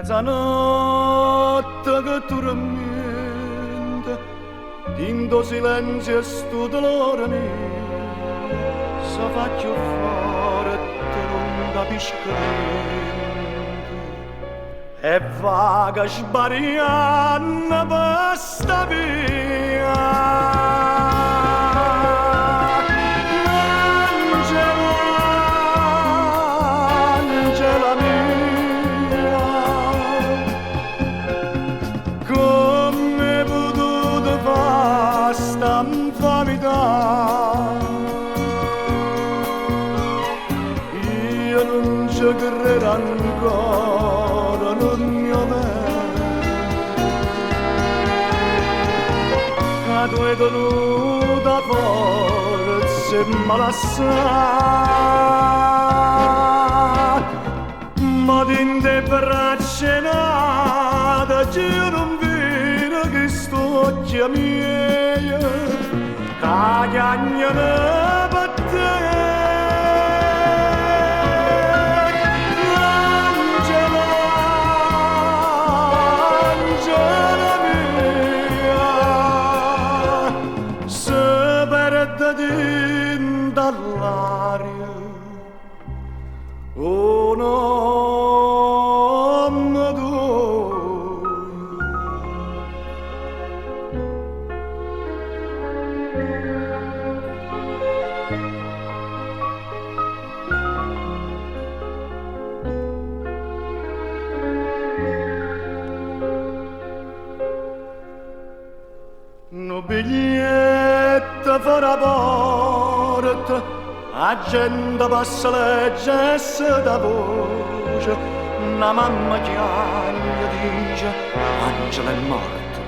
mezzanotte che dormiente, tinto silenzio e sto dolore mio, si fa più forte, non capisco niente, e vaga sbariando per sta via. Io non ci credo ancora nel mio bene, che tu hai tenuta forza e me lasciata, ma in te braccia nata io non vedo che sto occhi miei cagliano per te. Angela mia, se perde dall'aria, oh no. Un biglietto fuori la porta, la gente passa legge e si dà voce, una mamma chiama dice Angela è morta,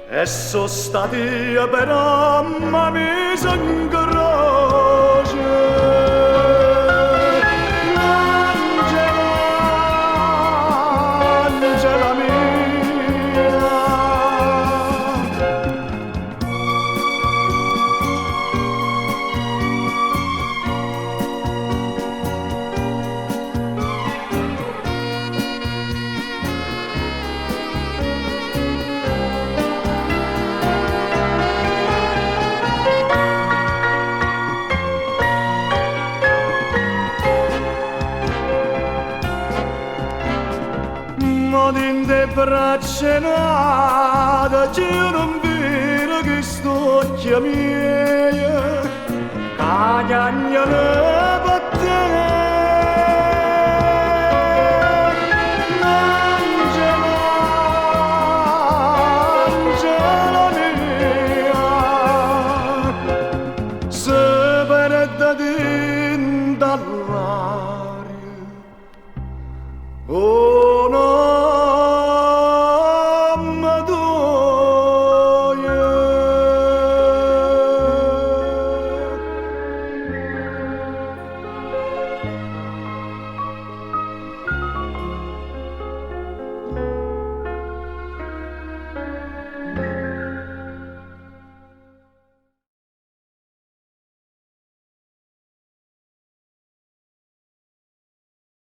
e sono stati io però ma mi sono in croce. In te braccia nata io non vedo che sto occhi miei cagliano per te. Angela mia, se perde